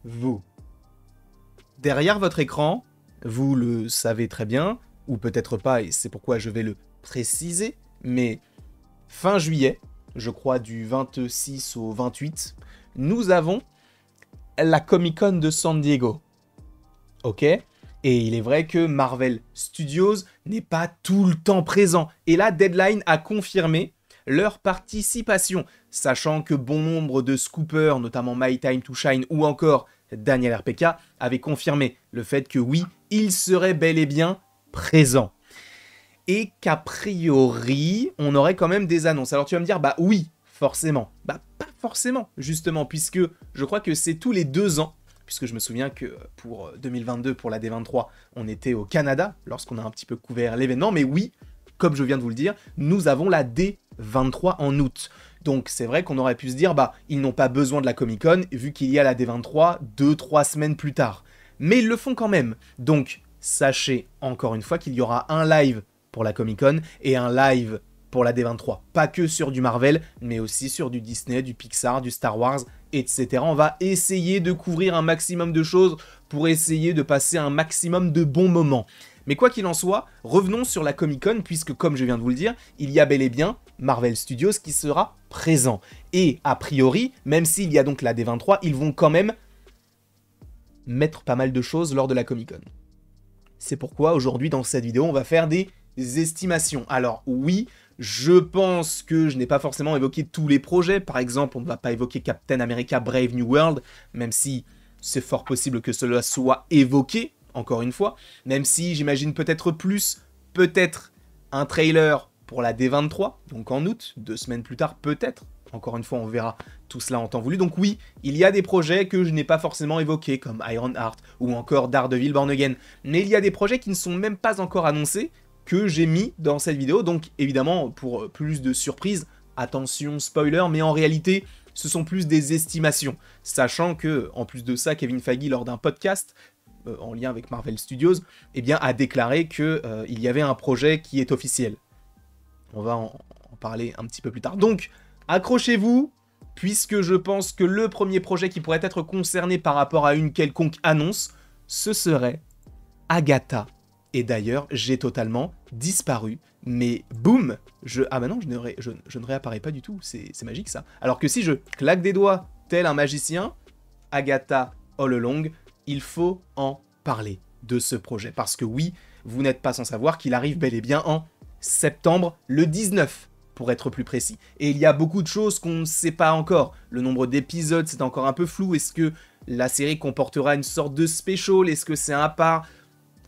vous. Derrière votre écran, vous le savez très bien, ou peut-être pas, et c'est pourquoi je vais le préciser, mais fin juillet, je crois du 26 au 28, nous avons la Comic-Con de San Diego. Ok ? Et il est vrai que Marvel Studios n'est pas tout le temps présent. Et là, Deadline a confirmé leur participation, sachant que bon nombre de scoopers, notamment My Time to Shine ou encore Daniel RPK, avaient confirmé le fait que oui, ils seraient bel et bien présents. Et qu'a priori, on aurait quand même des annonces. Alors tu vas me dire, bah oui, forcément. Bah pas forcément, justement, puisque je crois que c'est tous les 2 ans, puisque je me souviens que pour 2022, pour la D23, on était au Canada, lorsqu'on a un petit peu couvert l'événement, mais oui, comme je viens de vous le dire, nous avons la D23 en août. Donc c'est vrai qu'on aurait pu se dire, bah ils n'ont pas besoin de la Comic-Con, vu qu'il y a la D23 2-3 semaines plus tard. Mais ils le font quand même. Donc sachez encore une fois qu'il y aura un live pour la Comic-Con et un live pour la D23. Pas que sur du Marvel, mais aussi sur du Disney, du Pixar, du Star Wars, etc. On va essayer de couvrir un maximum de choses pour essayer de passer un maximum de bons moments. Mais quoi qu'il en soit, revenons sur la Comic-Con, puisque comme je viens de vous le dire, il y a bel et bien Marvel Studios qui sera présent. Et a priori, même s'il y a donc la D23, ils vont quand même mettre pas mal de choses lors de la Comic-Con. C'est pourquoi aujourd'hui dans cette vidéo, on va faire des estimations. Alors oui, je pense que je n'ai pas forcément évoqué tous les projets. Par exemple, on ne va pas évoquer Captain America Brave New World, même si c'est fort possible que cela soit évoqué, encore une fois. Même si j'imagine peut-être un trailer pour la D23, donc en août, 2 semaines plus tard, peut-être. Encore une fois, on verra tout cela en temps voulu. Donc oui, il y a des projets que je n'ai pas forcément évoqués, comme Ironheart ou encore Daredevil Born Again. Mais il y a des projets qui ne sont même pas encore annoncés, que j'ai mis dans cette vidéo. Donc évidemment, pour plus de surprises, attention spoiler, mais en réalité, ce sont plus des estimations. Sachant que, en plus de ça, Kevin Feige, lors d'un podcast, en lien avec Marvel Studios, eh bien, a déclaré qu'il y avait un projet qui est officiel. On va en parler un petit peu plus tard. Donc, accrochez-vous, puisque je pense que le premier projet qui pourrait être concerné par rapport à une quelconque annonce, ce serait Agatha. Et d'ailleurs, j'ai totalement disparu. Mais boum, ah bah non, je ne réapparais pas du tout, c'est magique ça. Alors que si je claque des doigts, tel un magicien, Agatha All Along, il faut en parler de ce projet. Parce que oui, vous n'êtes pas sans savoir qu'il arrive bel et bien en septembre, le 19, pour être plus précis. Et il y a beaucoup de choses qu'on ne sait pas encore. Le nombre d'épisodes, c'est encore un peu flou. Est-ce que la série comportera une sorte de special? Est-ce que c'est un part?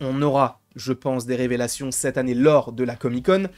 On aura, je pense, des révélations cette année lors de la Comic-Con.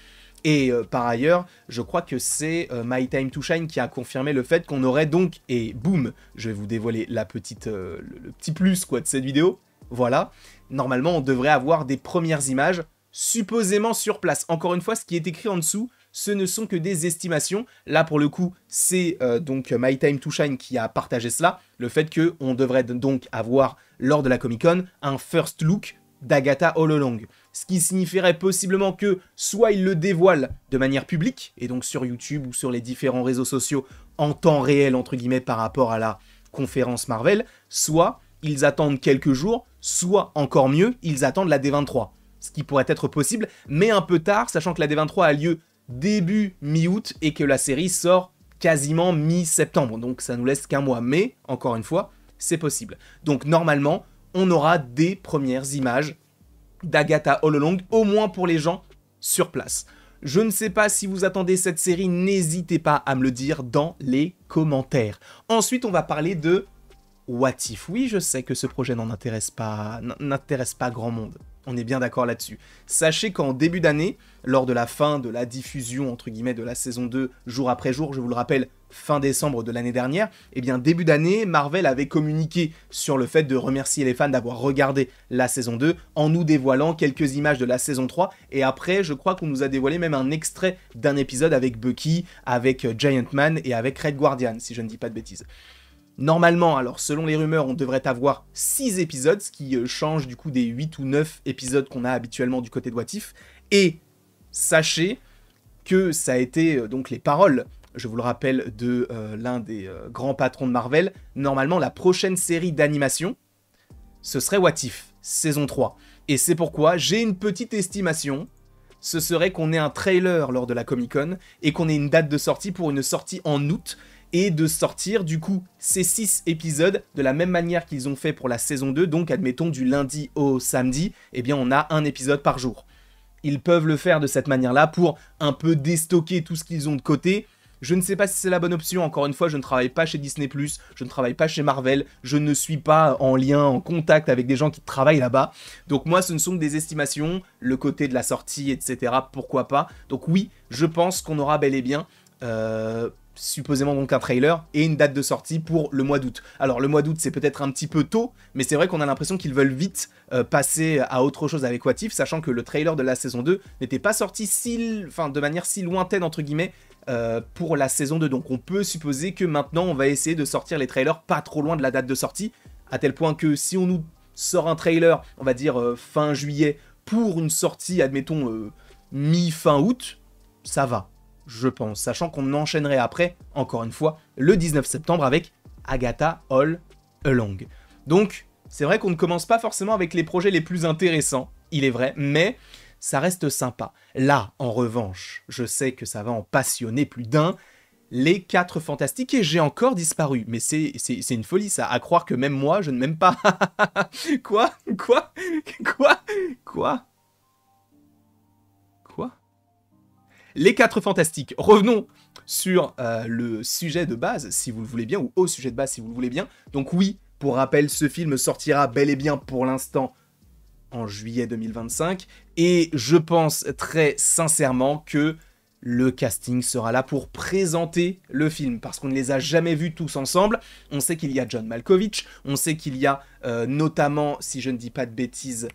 Et par ailleurs, je crois que c'est My Time to Shine qui a confirmé le fait qu'on aurait donc, et boum, je vais vous dévoiler le petit plus quoi, de cette vidéo. Voilà, normalement on devrait avoir des premières images supposément sur place. Encore une fois, ce qui est écrit en dessous, ce ne sont que des estimations. Là, pour le coup, c'est donc My Time to Shine qui a partagé cela. Le fait qu'on devrait donc avoir, lors de la Comic-Con, un first look d'Agatha All Along. Ce qui signifierait possiblement que soit ils le dévoilent de manière publique, et donc sur YouTube ou sur les différents réseaux sociaux en temps réel, entre guillemets, par rapport à la conférence Marvel, soit ils attendent quelques jours, soit encore mieux, ils attendent la D23. Ce qui pourrait être possible, mais un peu tard, sachant que la D23 a lieu début mi-août et que la série sort quasiment mi-septembre. Donc ça nous laisse qu'un mois, mais encore une fois, c'est possible. Donc normalement, on aura des premières images d'Agatha All Along, au moins pour les gens sur place. Je ne sais pas si vous attendez cette série, n'hésitez pas à me le dire dans les commentaires. Ensuite, on va parler de What If. Oui, je sais que ce projet n'intéresse pas grand monde. On est bien d'accord là-dessus. Sachez qu'en début d'année, lors de la fin de la diffusion, entre guillemets, de la saison 2, jour après jour, je vous le rappelle, fin décembre de l'année dernière, eh bien, début d'année, Marvel avait communiqué sur le fait de remercier les fans d'avoir regardé la saison 2, en nous dévoilant quelques images de la saison 3, et après, je crois qu'on nous a dévoilé même un extrait d'un épisode avec Bucky, avec Giant Man et avec Red Guardian, si je ne dis pas de bêtises. Normalement, alors selon les rumeurs, on devrait avoir 6 épisodes, ce qui change du coup des 8 ou 9 épisodes qu'on a habituellement du côté de What If. Et sachez que ça a été donc les paroles je vous le rappelle, de l'un des grands patrons de Marvel, normalement la prochaine série d'animation, ce serait What If, saison 3. Et c'est pourquoi j'ai une petite estimation, ce serait qu'on ait un trailer lors de la Comic-Con, et qu'on ait une date de sortie pour une sortie en août, et de sortir du coup ces 6 épisodes de la même manière qu'ils ont fait pour la saison 2, donc admettons du lundi au samedi, eh bien on a un épisode par jour. Ils peuvent le faire de cette manière-là pour un peu déstocker tout ce qu'ils ont de côté. Je ne sais pas si c'est la bonne option, encore une fois, je ne travaille pas chez Disney+, je ne travaille pas chez Marvel, je ne suis pas en lien, en contact avec des gens qui travaillent là-bas. Donc moi, ce ne sont que des estimations, le côté de la sortie, etc., pourquoi pas. Donc oui, je pense qu'on aura bel et bien... supposément donc un trailer et une date de sortie pour le mois d'août. Alors le mois d'août c'est peut-être un petit peu tôt, mais c'est vrai qu'on a l'impression qu'ils veulent vite passer à autre chose avec What If, sachant que le trailer de la saison 2 n'était pas sorti de manière si lointaine entre guillemets pour la saison 2, donc on peut supposer que maintenant on va essayer de sortir les trailers pas trop loin de la date de sortie, à tel point que si on nous sort un trailer, on va dire fin juillet, pour une sortie admettons mi-fin août, ça va. Je pense, sachant qu'on enchaînerait après, encore une fois, le 19 septembre avec Agatha All Along. Donc, c'est vrai qu'on ne commence pas forcément avec les projets les plus intéressants, il est vrai, mais ça reste sympa. Là, en revanche, je sais que ça va en passionner plus d'un, les 4 Fantastiques, et j'ai encore disparu. Mais c'est une folie ça, à croire que même moi, je ne m'aime pas. Quoi Les 4 Fantastiques. Revenons sur le sujet de base, si vous le voulez bien, ou au sujet de base, si vous le voulez bien. Donc oui, pour rappel, ce film sortira bel et bien pour l'instant en juillet 2025. Et je pense très sincèrement que le casting sera là pour présenter le film, parce qu'on ne les a jamais vus tous ensemble. On sait qu'il y a John Malkovich, on sait qu'il y a notamment, si je ne dis pas de bêtises...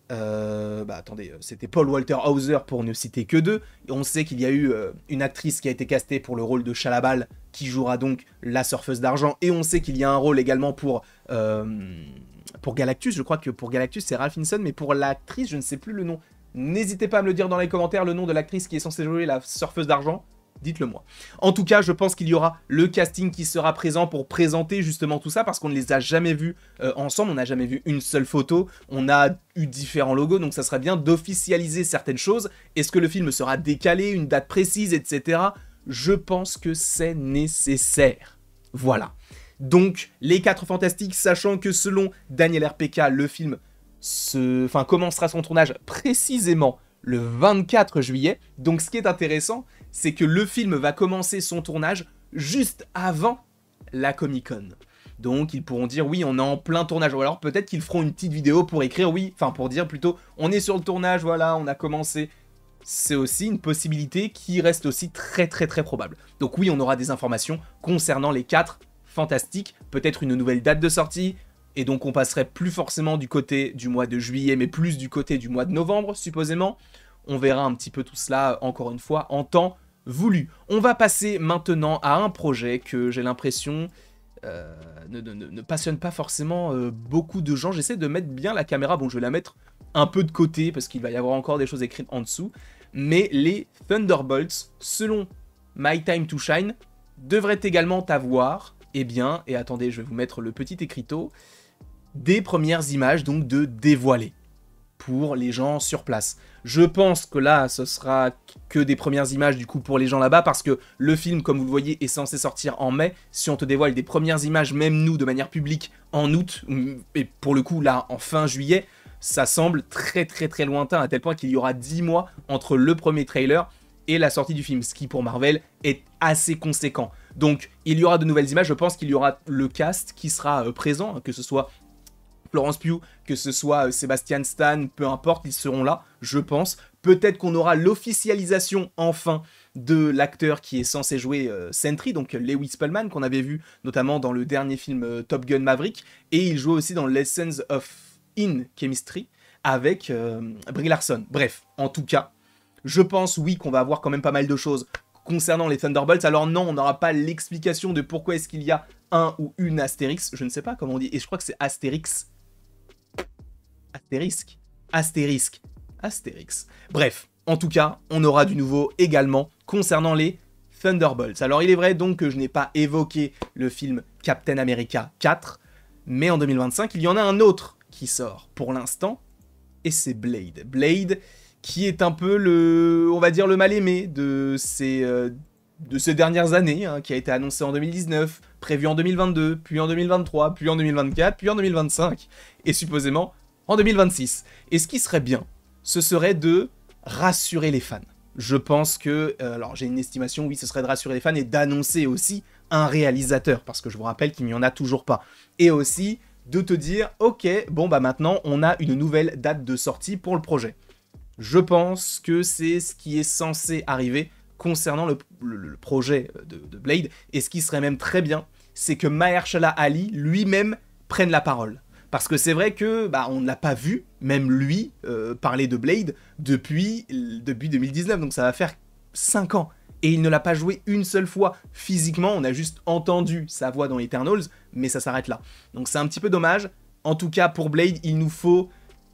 attendez, c'était Paul Walter Hauser pour ne citer que 2. Et on sait qu'il y a eu une actrice qui a été castée pour le rôle de Shalabal, qui jouera donc la surfeuse d'argent. Et on sait qu'il y a un rôle également pour Galactus. Je crois que pour Galactus c'est Ralph Fiennes, mais pour l'actrice je ne sais plus le nom. N'hésitez pas à me le dire dans les commentaires, le nom de l'actrice qui est censée jouer la surfeuse d'argent. Dites-le moi. En tout cas, je pense qu'il y aura le casting qui sera présent pour présenter justement tout ça, parce qu'on ne les a jamais vus ensemble, on n'a jamais vu une seule photo, on a eu différents logos, donc ça serait bien d'officialiser certaines choses. Est-ce que le film sera décalé, une date précise, etc. Je pense que c'est nécessaire. Voilà. Donc, les 4 Fantastiques, sachant que selon Daniel RPK, le film commencera son tournage précisément le 24 juillet. Donc ce qui est intéressant, c'est que le film va commencer son tournage juste avant la Comic-Con. Donc ils pourront dire oui, on est en plein tournage. Ou alors peut-être qu'ils feront une petite vidéo pour écrire oui, pour dire plutôt on est sur le tournage, voilà, on a commencé. C'est aussi une possibilité qui reste aussi très très très probable. Donc oui, on aura des informations concernant les 4 Fantastiques, peut-être une nouvelle date de sortie, et donc on passerait plus forcément du côté du mois de juillet, mais plus du côté du mois de novembre, supposément. On verra un petit peu tout cela, encore une fois, en temps voulu. On va passer maintenant à un projet que j'ai l'impression ne passionne pas forcément beaucoup de gens. J'essaie de mettre bien la caméra, bon je vais la mettre un peu de côté, parce qu'il va y avoir encore des choses écrites en dessous. Mais les Thunderbolts, selon My Time to Shine, devraient également avoir, et attendez, je vais vous mettre le petit écriteau, des premières images donc de dévoilées pour les gens sur place. Je pense que là, ce sera que des premières images du coup pour les gens là-bas, parce que le film, comme vous le voyez, est censé sortir en mai. Si on te dévoile des premières images, même nous, de manière publique, en août, et pour le coup là, en fin juillet, ça semble très très très lointain, à tel point qu'il y aura 10 mois entre le premier trailer et la sortie du film, ce qui pour Marvel est assez conséquent. Donc il y aura de nouvelles images, je pense qu'il y aura le cast qui sera présent, que ce soit Florence Pugh, que ce soit Sebastian Stan, peu importe, ils seront là, je pense. Peut-être qu'on aura l'officialisation, enfin, de l'acteur qui est censé jouer Sentry, donc Lewis Spellman, qu'on avait vu notamment dans le dernier film Top Gun Maverick, et il joue aussi dans Lessons of In Chemistry, avec Brie Larson. Bref, en tout cas, je pense, oui, qu'on va avoir quand même pas mal de choses concernant les Thunderbolts. Alors non, on n'aura pas l'explication de pourquoi est-ce qu'il y a un ou une Astérix, je ne sais pas comment on dit, et je crois que c'est Astérix. Astérix. Bref, en tout cas, on aura du nouveau également concernant les Thunderbolts. Alors il est vrai donc que je n'ai pas évoqué le film Captain America 4, mais en 2025, il y en a un autre qui sort pour l'instant, et c'est Blade. Blade, qui est un peu on va dire le mal-aimé de ces dernières années, hein, qui a été annoncé en 2019, prévu en 2022, puis en 2023, puis en 2024, puis en 2025, et supposément en 2026. Et ce qui serait bien, ce serait de rassurer les fans. Je pense que, alors j'ai une estimation, oui, ce serait de rassurer les fans et d'annoncer aussi un réalisateur, parce que je vous rappelle qu'il n'y en a toujours pas. Et aussi de te dire, ok, bon bah maintenant on a une nouvelle date de sortie pour le projet. Je pense que c'est ce qui est censé arriver concernant le projet de Blade, et ce qui serait même très bien, c'est que Mahershala Ali lui-même prenne la parole. Parce que c'est vrai que on ne l'a pas vu, même lui, parler de Blade depuis 2019, donc ça va faire 5 ans. Et il ne l'a pas joué une seule fois physiquement, on a juste entendu sa voix dans Eternals, mais ça s'arrête là. Donc c'est un petit peu dommage. En tout cas, pour Blade, il faut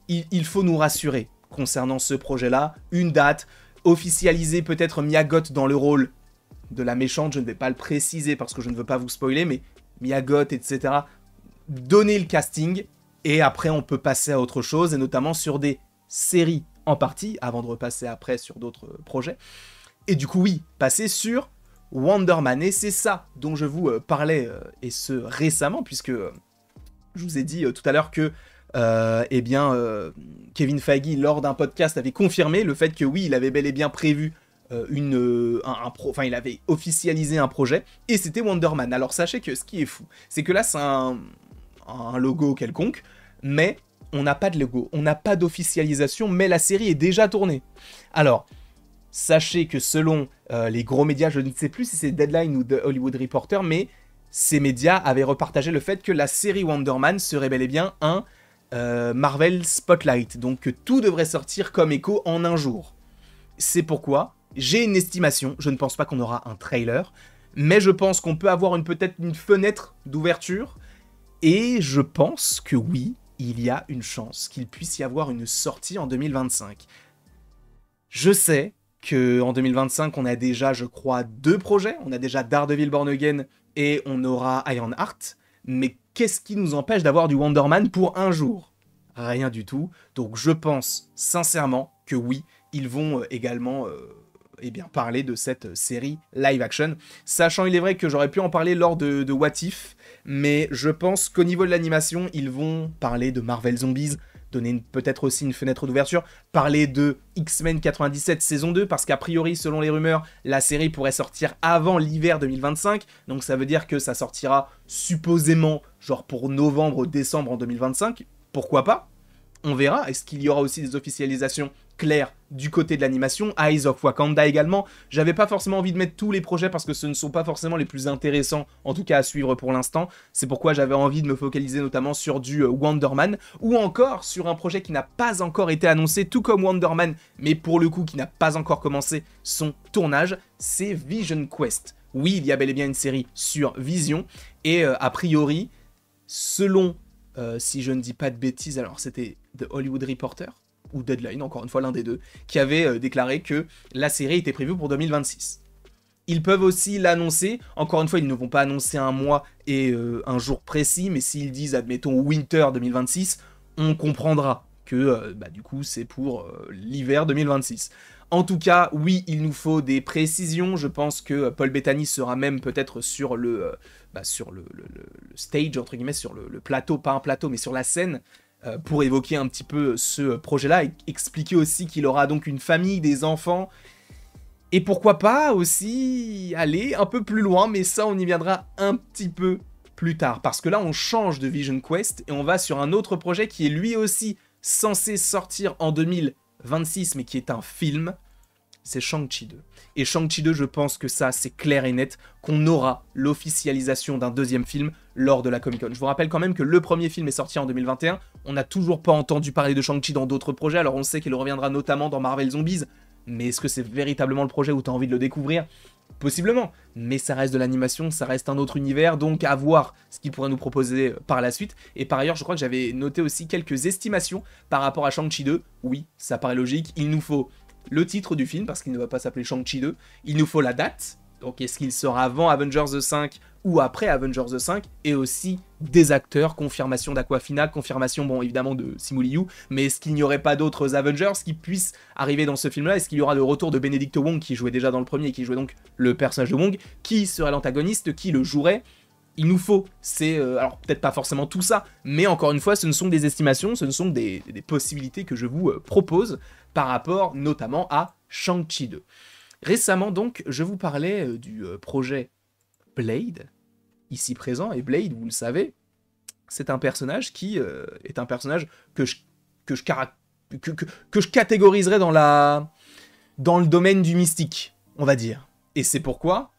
nous rassurer concernant ce projet-là. Une date, officialiser peut-être Mia Goth dans le rôle de la méchante, je ne vais pas le préciser parce que je ne veux pas vous spoiler, mais Mia Goth, etc., donner le casting, et après on peut passer à autre chose, et notamment sur des séries en partie, avant de repasser après sur d'autres projets. Et du coup oui, passer sur Wonder Man, et c'est ça dont je vous parlais, et ce récemment, puisque je vous ai dit tout à l'heure que Kevin Feige, lors d'un podcast, avait confirmé le fait que oui, il avait bel et bien prévu il avait officialisé un projet, et c'était Wonder Man. Alors sachez que ce qui est fou, c'est que là c'est un logo quelconque, mais on n'a pas de logo, on n'a pas d'officialisation, mais la série est déjà tournée. Alors, sachez que selon les gros médias, je ne sais plus si c'est Deadline ou The Hollywood Reporter, mais ces médias avaient repartagé le fait que la série Wonder Man serait bel et bien un Marvel Spotlight, donc que tout devrait sortir comme Echo en un jour. C'est pourquoi j'ai une estimation, je ne pense pas qu'on aura un trailer, mais je pense qu'on peut avoir peut-être une fenêtre d'ouverture, et je pense que oui, il y a une chance qu'il puisse y avoir une sortie en 2025. Je sais qu'en 2025, on a déjà, je crois, 2 projets. On a déjà Daredevil Born Again et on aura Ironheart. Mais qu'est-ce qui nous empêche d'avoir du Wonder Man pour un jour ? Rien du tout. Donc je pense sincèrement que oui, ils vont également parler de cette série live action. Sachant, il est vrai que j'aurais pu en parler lors de What If, mais je pense qu'au niveau de l'animation, ils vont parler de Marvel Zombies, donner peut-être aussi une fenêtre d'ouverture, parler de X-Men 97 saison 2, parce qu'a priori, selon les rumeurs, la série pourrait sortir avant l'hiver 2025, donc ça veut dire que ça sortira supposément genre pour novembre-décembre en 2025, pourquoi pas ? On verra. Est-ce qu'il y aura aussi des officialisations claires du côté de l'animation ? Eyes of Wakanda également. J'avais pas forcément envie de mettre tous les projets parce que ce ne sont pas forcément les plus intéressants, en tout cas à suivre pour l'instant. C'est pourquoi j'avais envie de me focaliser notamment sur du Wonder Man, ou encore sur un projet qui n'a pas encore été annoncé, tout comme Wonder Man, mais pour le coup qui n'a pas encore commencé son tournage, c'est Vision Quest. Oui, il y a bel et bien une série sur Vision, et a priori, selon... si je ne dis pas de bêtises, alors c'était The Hollywood Reporter ou Deadline, encore une fois l'un des deux, qui avait déclaré que la série était prévue pour 2026. Ils peuvent aussi l'annoncer, encore une fois ils ne vont pas annoncer un mois et un jour précis, mais s'ils disent admettons Winter 2026, on comprendra que du coup c'est pour l'hiver 2026. En tout cas, oui, il nous faut des précisions. Je pense que Paul Bettany sera même peut-être sur le stage, entre guillemets, sur le plateau, pas un plateau, mais sur la scène, pour évoquer un petit peu ce projet-là, et expliquer aussi qu'il aura donc une famille, des enfants, et pourquoi pas aussi aller un peu plus loin, mais ça, on y viendra un petit peu plus tard, parce que là, on change de Vision Quest, et on va sur un autre projet qui est lui aussi censé sortir en 2026, mais qui est un film, c'est Shang-Chi 2. Et Shang-Chi 2, je pense que ça, c'est clair et net, qu'on aura l'officialisation d'un deuxième film lors de la Comic-Con. Je vous rappelle quand même que le premier film est sorti en 2021, on n'a toujours pas entendu parler de Shang-Chi dans d'autres projets, alors on sait qu'il reviendra notamment dans Marvel Zombies, mais est-ce que c'est véritablement le projet où tu as envie de le découvrir ? Possiblement, mais ça reste de l'animation, ça reste un autre univers, donc à voir ce qu'il pourrait nous proposer par la suite. Et par ailleurs, je crois que j'avais noté aussi quelques estimations par rapport à Shang-Chi 2. Oui, ça paraît logique, il nous faut le titre du film, parce qu'il ne va pas s'appeler Shang-Chi 2, il nous faut la date, Donc est-ce qu'il sera avant Avengers 5 ou après Avengers 5, et aussi des acteurs, confirmation d'Aquafina, confirmation, bon, évidemment, de Simu Liu, mais est-ce qu'il n'y aurait pas d'autres Avengers qui puissent arriver dans ce film-là? Est-ce qu'il y aura le retour de Benedict Wong, qui jouait déjà dans le premier, et qui jouait donc le personnage de Wong? Qui serait l'antagoniste? Qui le jouerait? Il nous faut, alors peut-être pas forcément tout ça, mais encore une fois, ce ne sont des estimations, ce ne sont des possibilités que je vous propose, par rapport notamment à Shang-Chi 2. Récemment donc, je vous parlais du projet Blade, ici présent, et Blade, vous le savez, c'est un personnage qui est un personnage que je catégoriserais dans le domaine du mystique, on va dire. Et c'est pourquoi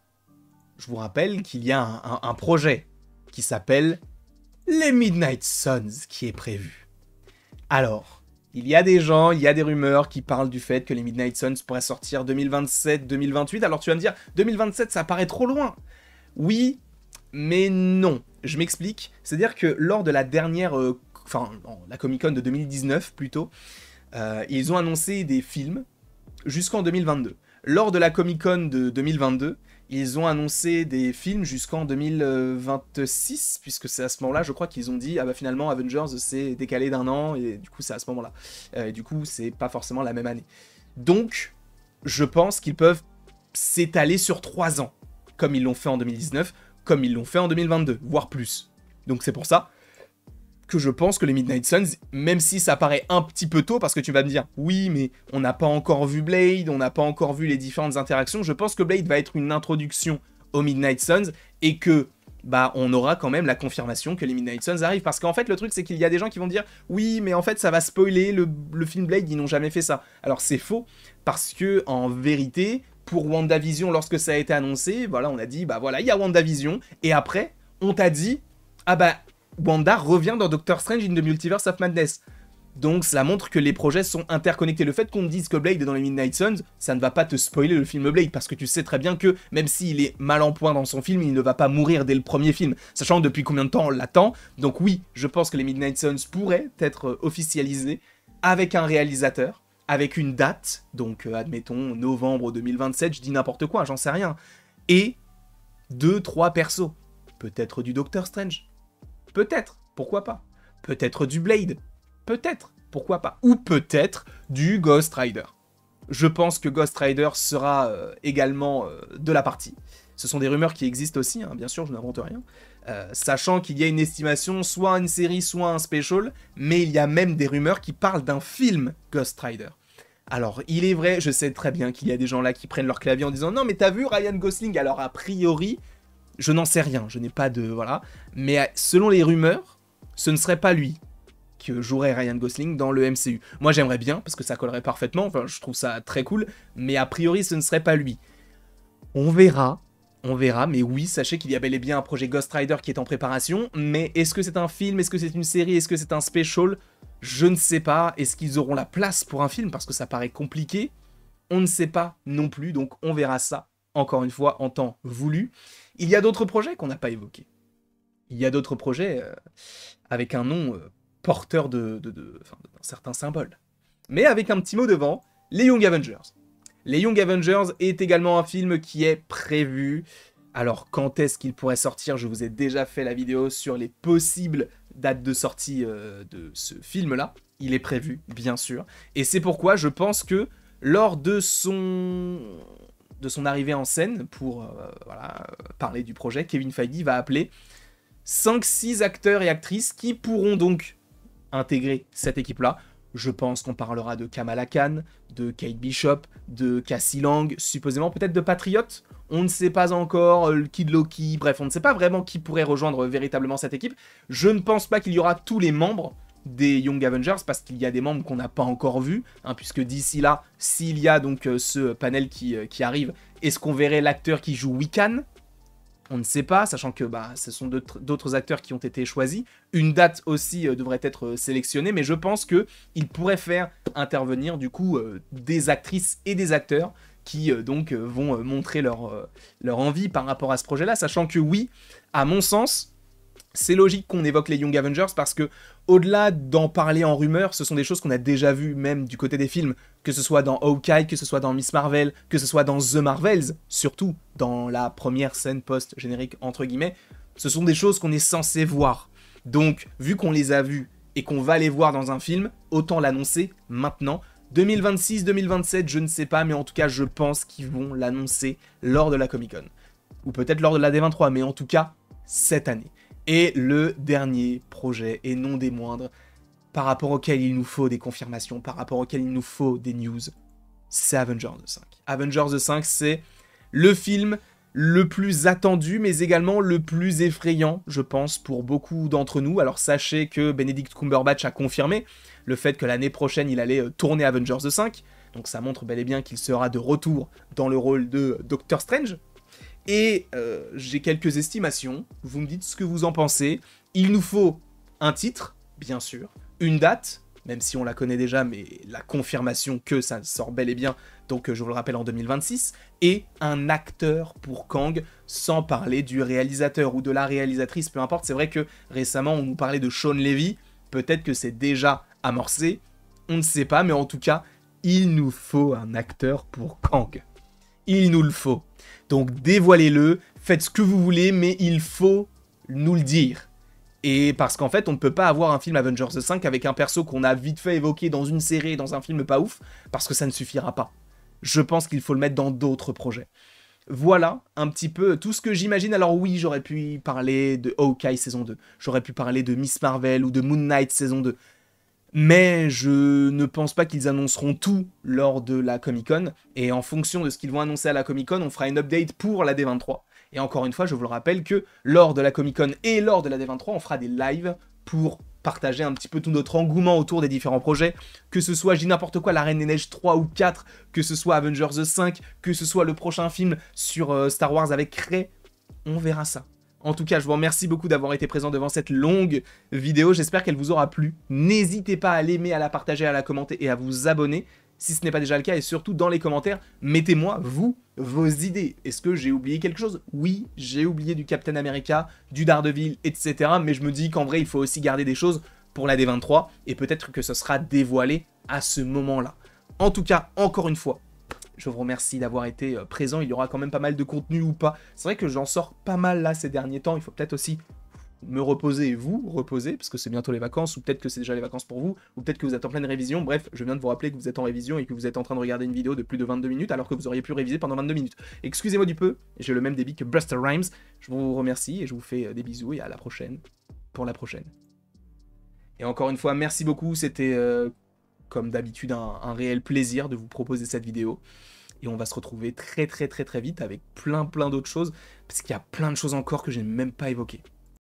je vous rappelle qu'il y a un projet qui s'appelle les Midnight Suns qui est prévu. Alors, il y a des gens, il y a des rumeurs qui parlent du fait que les Midnight Suns pourraient sortir 2027-2028. Alors tu vas me dire, 2027 ça paraît trop loin. Oui, mais non. Je m'explique. C'est-à-dire que lors de la dernière... la Comic-Con de 2019 plutôt, ils ont annoncé des films jusqu'en 2022. Lors de la Comic-Con de 2022, ils ont annoncé des films jusqu'en 2026, puisque c'est à ce moment-là, je crois qu'ils ont dit, ah bah finalement Avengers c'est décalé d'un an, et du coup c'est à ce moment-là. Et du coup c'est pas forcément la même année. Donc, je pense qu'ils peuvent s'étaler sur 3 ans, comme ils l'ont fait en 2019, comme ils l'ont fait en 2022, voire plus. Donc c'est pour ça que je pense que les Midnight Suns, même si ça paraît un petit peu tôt, parce que tu vas me dire, oui, mais on n'a pas encore vu Blade, on n'a pas encore vu les différentes interactions, je pense que Blade va être une introduction aux Midnight Suns, et que, bah, on aura quand même la confirmation que les Midnight Suns arrivent, parce qu'en fait, le truc, c'est qu'il y a des gens qui vont dire, oui, mais en fait, ça va spoiler le film Blade, ils n'ont jamais fait ça. Alors, c'est faux, parce que, en vérité, pour WandaVision, lorsque ça a été annoncé, voilà, on a dit, bah voilà, il y a WandaVision, et après, on t'a dit, ah bah, Wanda revient dans Doctor Strange in the Multiverse of Madness. Donc ça montre que les projets sont interconnectés. Le fait qu'on te dise que Blade est dans les Midnight Suns, ça ne va pas te spoiler le film Blade, parce que tu sais très bien que, même s'il est mal en point dans son film, il ne va pas mourir dès le premier film, sachant depuis combien de temps on l'attend. Donc oui, je pense que les Midnight Suns pourraient être officialisés avec un réalisateur, avec une date, donc admettons novembre 2027, je dis n'importe quoi, j'en sais rien, et 2-3 persos. Peut-être du Doctor Strange. Peut-être, pourquoi pas. Peut-être du Blade. Peut-être, pourquoi pas. Ou peut-être du Ghost Rider. Je pense que Ghost Rider sera également de la partie. Ce sont des rumeurs qui existent aussi, hein, bien sûr, je n'invente rien. Sachant qu'il y a une estimation, soit une série, soit un special, mais il y a même des rumeurs qui parlent d'un film Ghost Rider. Alors, il est vrai, je sais très bien qu'il y a des gens là qui prennent leur clavier en disant « Non, mais t'as vu Ryan Gosling ?» Alors, a priori, je n'en sais rien, je n'ai pas de... Voilà. Mais selon les rumeurs, ce ne serait pas lui que jouerait Ryan Gosling dans le MCU. Moi, j'aimerais bien, parce que ça collerait parfaitement, enfin, je trouve ça très cool, mais a priori, ce ne serait pas lui. On verra, mais oui, sachez qu'il y a bel et bien un projet Ghost Rider qui est en préparation, mais est-ce que c'est un film, est-ce que c'est une série, est-ce que c'est un special? Je ne sais pas. Est-ce qu'ils auront la place pour un film? Parce que ça paraît compliqué. On ne sait pas non plus, donc on verra ça, encore une fois, en temps voulu. Il y a d'autres projets qu'on n'a pas évoqués. Il y a d'autres projets avec un nom porteur d'un certain symbole. Mais avec un petit mot devant, les Young Avengers. Les Young Avengers est également un film qui est prévu. Alors, quand est-ce qu'il pourrait sortir? Je vous ai déjà fait la vidéo sur les possibles dates de sortie de ce film-là. Il est prévu, bien sûr. Et c'est pourquoi je pense que lors de son arrivée en scène, pour parler du projet, Kevin Feige va appeler 5-6 acteurs et actrices qui pourront donc intégrer cette équipe-là. Je pense qu'on parlera de Kamala Khan, de Kate Bishop, de Cassie Lang, supposément peut-être de Patriot. On ne sait pas encore, Kid Loki, bref, on ne sait pas vraiment qui pourrait rejoindre véritablement cette équipe. Je ne pense pas qu'il y aura tous les membres des Young Avengers, parce qu'il y a des membres qu'on n'a pas encore vus, hein, puisque d'ici là, s'il y a donc ce panel qui arrive, est-ce qu'on verrait l'acteur qui joue Wiccan? On ne sait pas, sachant que ce sont d'autres acteurs qui ont été choisis. Une date aussi devrait être sélectionnée, mais je pense qu'il pourrait faire intervenir du coup des actrices et des acteurs qui donc vont montrer leur envie par rapport à ce projet-là, sachant que oui, à mon sens, C'est logique qu'on évoque les Young Avengers parce que, au-delà d'en parler en rumeur, ce sont des choses qu'on a déjà vues même du côté des films, que ce soit dans Hawkeye, que ce soit dans Miss Marvel, que ce soit dans The Marvels, surtout dans la première scène post-générique entre guillemets, ce sont des choses qu'on est censé voir. Donc, vu qu'on les a vues et qu'on va les voir dans un film, autant l'annoncer maintenant. 2026, 2027, je ne sais pas, mais en tout cas, je pense qu'ils vont l'annoncer lors de la Comic-Con. Ou peut-être lors de la D23, mais en tout cas, cette année. Et le dernier projet, et non des moindres, par rapport auquel il nous faut des confirmations, par rapport auquel il nous faut des news, c'est Avengers 5. Avengers 5, c'est le film le plus attendu, mais également le plus effrayant, je pense, pour beaucoup d'entre nous. Alors sachez que Benedict Cumberbatch a confirmé le fait que l'année prochaine, il allait tourner Avengers 5, donc ça montre bel et bien qu'il sera de retour dans le rôle de Doctor Strange. Et j'ai quelques estimations, vous me dites ce que vous en pensez. Il nous faut un titre, bien sûr, une date, même si on la connaît déjà, mais la confirmation que ça sort bel et bien, donc je vous le rappelle en 2026, et un acteur pour Kang, sans parler du réalisateur ou de la réalisatrice, peu importe. C'est vrai que récemment on nous parlait de Shawn Levy, peut-être que c'est déjà amorcé, on ne sait pas, mais en tout cas, il nous faut un acteur pour Kang. Il nous le faut. Donc dévoilez-le, faites ce que vous voulez, mais il faut nous le dire. Et parce qu'en fait, on ne peut pas avoir un film Avengers 5 avec un perso qu'on a vite fait évoquer dans une série, dans un film pas ouf, parce que ça ne suffira pas. Je pense qu'il faut le mettre dans d'autres projets. Voilà un petit peu tout ce que j'imagine. Alors oui, j'aurais pu parler de Hawkeye saison 2, j'aurais pu parler de Miss Marvel ou de Moon Knight saison 2. Mais je ne pense pas qu'ils annonceront tout lors de la Comic-Con, et en fonction de ce qu'ils vont annoncer à la Comic-Con, on fera une update pour la D23. Et encore une fois, je vous le rappelle que lors de la Comic-Con et lors de la D23, on fera des lives pour partager un petit peu tout notre engouement autour des différents projets, que ce soit, je dis n'importe quoi, La Reine des Neiges 3 ou 4, que ce soit Avengers 5, que ce soit le prochain film sur Star Wars avec Rey, on verra ça. En tout cas, je vous remercie beaucoup d'avoir été présent devant cette longue vidéo. J'espère qu'elle vous aura plu. N'hésitez pas à l'aimer, à la partager, à la commenter et à vous abonner si ce n'est pas déjà le cas. Et surtout, dans les commentaires, mettez-moi, vous, vos idées. Est-ce que j'ai oublié quelque chose? Oui, j'ai oublié du Captain America, du Daredevil, etc. Mais je me dis qu'en vrai, il faut aussi garder des choses pour la D23. Et peut-être que ce sera dévoilé à ce moment-là. En tout cas, encore une fois, je vous remercie d'avoir été présent. Il y aura quand même pas mal de contenu ou pas. C'est vrai que j'en sors pas mal là ces derniers temps. Il faut peut-être aussi me reposer et vous reposer, parce que c'est bientôt les vacances, ou peut-être que c'est déjà les vacances pour vous, ou peut-être que vous êtes en pleine révision. Bref, je viens de vous rappeler que vous êtes en révision et que vous êtes en train de regarder une vidéo de plus de 22 minutes alors que vous auriez pu réviser pendant 22 minutes. Excusez-moi du peu, j'ai le même débit que Buster Rhymes. Je vous remercie et je vous fais des bisous et à la prochaine pour la prochaine. Et encore une fois, merci beaucoup. C'était comme d'habitude un réel plaisir de vous proposer cette vidéo. Et on va se retrouver très vite avec plein d'autres choses, parce qu'il y a plein de choses encore que j'ai même pas évoquées.